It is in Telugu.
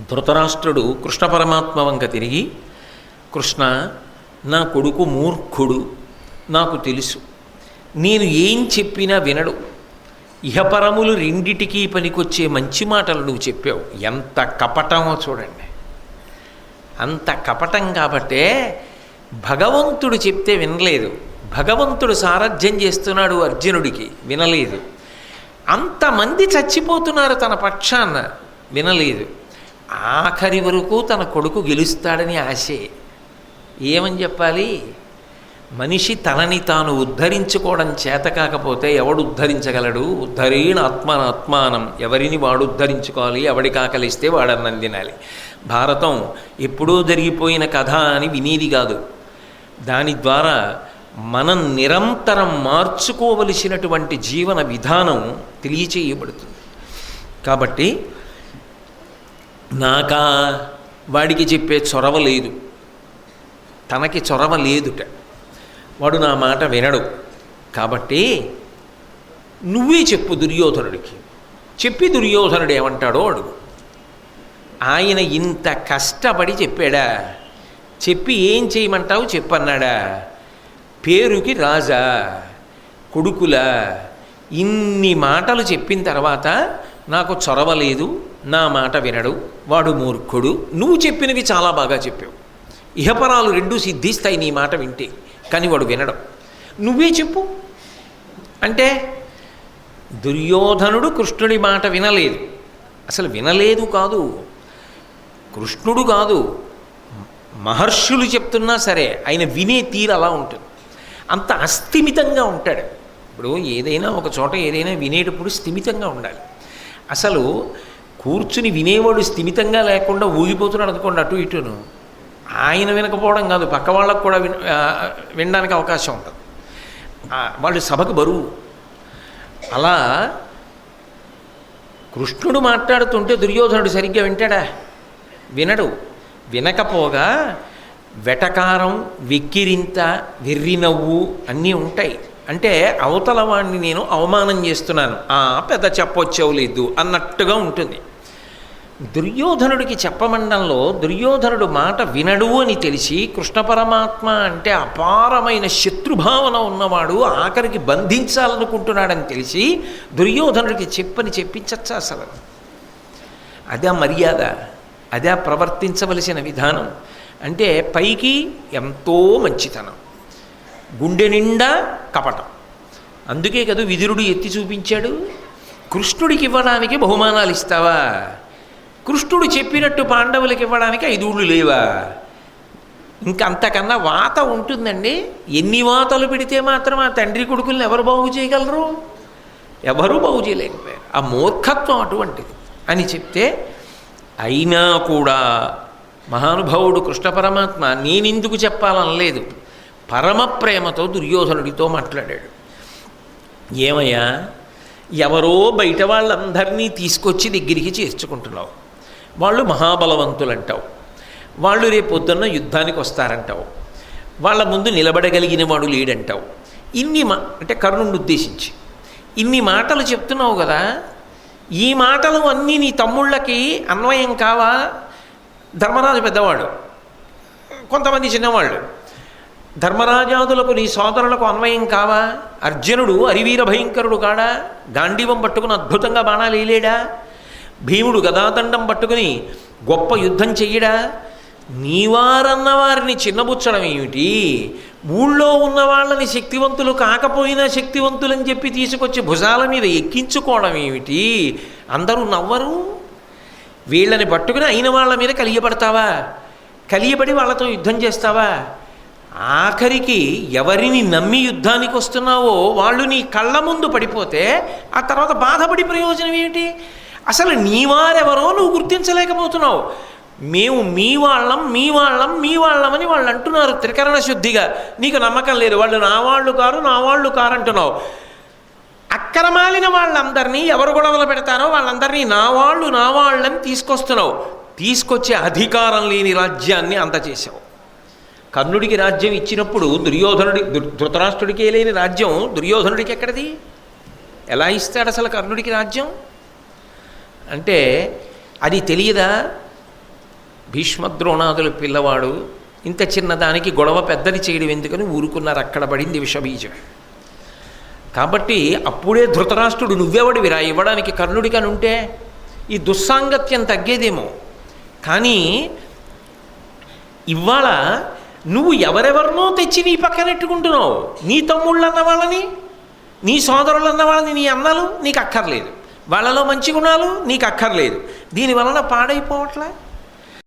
ధృతరాష్ట్రుడు కృష్ణ పరమాత్మ వంక తిరిగి, కృష్ణ, నా కొడుకు మూర్ఖుడు, నాకు తెలుసు. నేను ఏం చెప్పినా వినడు. ఇహపరములు రెండిటికీ పనికొచ్చే మంచి మాటలు నువ్వు చెప్పావు. ఎంత కపటమో చూడండి. అంత కపటం కాబట్టే భగవంతుడు చెప్తే వినలేదు. భగవంతుడు సారథ్యం చేస్తున్నాడు అర్జునుడికి, వినలేదు. అంతమంది చచ్చిపోతున్నారు తన పక్షాన, వినలేదు. ఆఖరి వరకు తన కొడుకు గెలుస్తాడని ఆశే. ఏమని చెప్పాలి? మనిషి తనని తాను ఉద్ధరించుకోవడం చేత కాకపోతే ఎవడు ఉద్ధరించగలడు? ఉద్ధరేణ ఆత్మానం, ఎవరిని వాడు ఉద్ధరించుకోవాలి. ఎవడికి ఆకలిస్తే వాడన్నం తినాలి. భారతం ఎప్పుడో జరిగిపోయిన కథ అని వినేది కాదు. దాని ద్వారా మనం నిరంతరం మార్చుకోవలసినటువంటి జీవన విధానం తెలియచేయబడుతుంది. కాబట్టి నాకా వాడికి చెప్పే చొరవ లేదు, తనకి చొరవ లేదుట. వాడు నా మాట వినడు. కాబట్టి నువ్వే చెప్పు దుర్యోధనుడికి. చెప్పి దుర్యోధనుడు ఏమంటాడో అడుగు. ఆయన ఇంత కష్టపడి చెప్పాడా? చెప్పి ఏం చేయమంటావు చెప్పన్నాడా? పేరుకి రాజా, కొడుకులా, ఇన్ని మాటలు చెప్పిన తర్వాత నాకు చొరవ లేదు, నా మాట వినడు, వాడు మూర్ఖుడు. నువ్వు చెప్పినవి చాలా బాగా చెప్పావు. ఇహపరాలు రెండూ సిద్ధిస్తాయి నీ మాట వింటే, కానీ వాడు వినడం. నువ్వే చెప్పు అంటే దుర్యోధనుడు కృష్ణుడి మాట వినలేదు. అసలు వినలేదు కాదు, కృష్ణుడు కాదు, మహర్షులు చెప్తున్నా సరే ఆయన వినే తీరు అలా ఉంటుంది. అంత అస్థిమితంగా ఉంటాడు. ఇప్పుడు ఏదైనా ఒక చోట ఏదైనా వినేటప్పుడు స్థిమితంగా ఉండాలి. అసలు కూర్చుని వినేవాడు స్థిమితంగా లేకుండా ఊగిపోతున్నాడు అనుకోండి అటు ఇటును, ఆయన వినకపోవడం కాదు, పక్క వాళ్ళకు కూడా వినడానికి అవకాశం ఉంటుంది. వాళ్ళు సభకు బరువు. అలా కృష్ణుడు మాట్లాడుతుంటే దుర్యోధనుడు సరిగ్గా వింటాడా? వినడు. వినకపోగా వెటకారం, వెక్కిరింత, వెర్రినవ్వు అన్నీ ఉంటాయి. అంటే అవతల వాడిని నేను అవమానం చేస్తున్నాను, పెద్ద చెప్పొచ్చేవు లేదు అన్నట్టుగా ఉంటుంది. దుర్యోధనుడికి చెప్పమండంలో దుర్యోధనుడు మాట వినడు అని తెలిసి, కృష్ణ పరమాత్మ అంటే అపారమైన శత్రుభావన ఉన్నవాడు, ఆఖరికి బంధించాలనుకుంటున్నాడని తెలిసి దుర్యోధనుడికి చెప్పని చెప్పించచ్చా? అసలు అదే మర్యాద, అదే ప్రవర్తించవలసిన విధానం. అంటే పైకి ఎంతో మంచితనం, గుండె నిండా కపటం. అందుకే కదా విదురుడు ఎత్తి చూపించాడు. కృష్ణుడికి ఇవ్వడానికి బహుమానాలు ఇస్తావా? కృష్ణుడు చెప్పినట్టు పాండవులకి ఇవ్వడానికి 5 ఊళ్ళు లేవా? ఇంకంతకన్నా వాత ఉంటుందండి. ఎన్ని వాతలు పెడితే మాత్రం ఆ తండ్రి కొడుకుల్ని ఎవరు బాగు చేయగలరు? ఎవరూ బాగు చేయలేకపోయారు. ఆ మూర్ఖత్వం అటువంటిది అని చెప్తే, అయినా కూడా మహానుభావుడు కృష్ణ పరమాత్మ నేనెందుకు చెప్పాలనలేదు. పరమ ప్రేమతో దుర్యోధనుడితో మాట్లాడాడు. ఏమయ్యా, ఎవరో బయట వాళ్ళందరినీ తీసుకొచ్చి దగ్గరికి చేర్చుకుంటున్నావు. వాళ్ళు మహాబలవంతులంటావు, వాళ్ళు రేపొద్దున్న యుద్ధానికి వస్తారంటావు, వాళ్ళ ముందు నిలబడగలిగిన వాడు లేడంటావు. అంటే కర్ణుడిని ఉద్దేశించి ఇన్ని మాటలు చెప్తున్నావు కదా, ఈ మాటలు అన్నీ నీ తమ్ముళ్ళకి అన్వయం కావా? ధర్మరాజు పెద్దవాడు, కొంతమంది చిన్నవాళ్ళు. ధర్మరాజాదులకు నీ సోదరులకు అన్వయం కావా? అర్జునుడు అరివీర భయంకరుడు కాడా? గాంధీవం పట్టుకుని అద్భుతంగా బాణాలు వేయలేడా? భీముడు గదాదండం పట్టుకుని గొప్ప యుద్ధం చెయ్యడా? నీవారన్న వారిని చిన్నబుచ్చడం ఏమిటి? ఊళ్ళో ఉన్న వాళ్ళని శక్తివంతులు కాకపోయినా శక్తివంతులని చెప్పి తీసుకొచ్చి భుజాల మీద ఎక్కించుకోవడం ఏమిటి? అందరూ నవ్వరు. వీళ్ళని పట్టుకుని అయిన వాళ్ళ మీద కలియబడతావా? కలియబడి వాళ్ళతో యుద్ధం చేస్తావా? ఆఖరికి ఎవరిని నమ్మి యుద్ధానికి వస్తున్నావో వాళ్ళు నీ కళ్ళ ముందు పడిపోతే ఆ తర్వాత బాధపడి ప్రయోజనం ఏమిటి? అసలు నీవారెవరో నువ్వు గుర్తించలేకపోతున్నావు. మేము మీ వాళ్ళం మీ వాళ్ళం మీ వాళ్ళమని వాళ్ళు అంటున్నారు త్రికరణ శుద్ధిగా. నీకు నమ్మకం లేదు, వాళ్ళు నా వాళ్ళు కారు అంటున్నావు. అక్రమాలిన వాళ్ళందరినీ ఎవరు గొడవలు పెడతారో వాళ్ళందరినీ నా వాళ్ళని తీసుకొస్తున్నావు. తీసుకొచ్చే అధికారం లేని రాజ్యాన్ని అందచేసావు. కర్ణుడికి రాజ్యం ఇచ్చినప్పుడు ధృతరాష్ట్రుడికే లేని రాజ్యం దుర్యోధనుడికి ఎక్కడిది? ఎలా ఇస్తాడు అసలు కర్ణుడికి రాజ్యం? అంటే అది తెలియదా? భీష్మద్రోణాదుల పిల్లవాడు ఇంత చిన్నదానికి గొడవ పెద్దది చేయడం ఎందుకని ఊరుకున్నారు. అక్కడ పడింది విషబీజం. కాబట్టి అప్పుడే ధృతరాష్ట్రుడు నువ్వెవడివిరా ఇవ్వడానికి కర్ణుడికని ఉంటే ఈ దుస్సాంగత్యం తగ్గేదేమో. కానీ ఇవాళ నువ్వు ఎవరెవరినో తెచ్చి నీ పక్కనెట్టుకుంటున్నావు. నీ తమ్ముళ్ళు అన్న వాళ్ళని, నీ సోదరులు అన్న వాళ్ళని, నీ అన్నలు నీకు అక్కర్లేదు, వాళ్ళలో మంచి గుణాలు నీకు అక్కర్లేదు. దీనివలన పాడైపోవట్లే.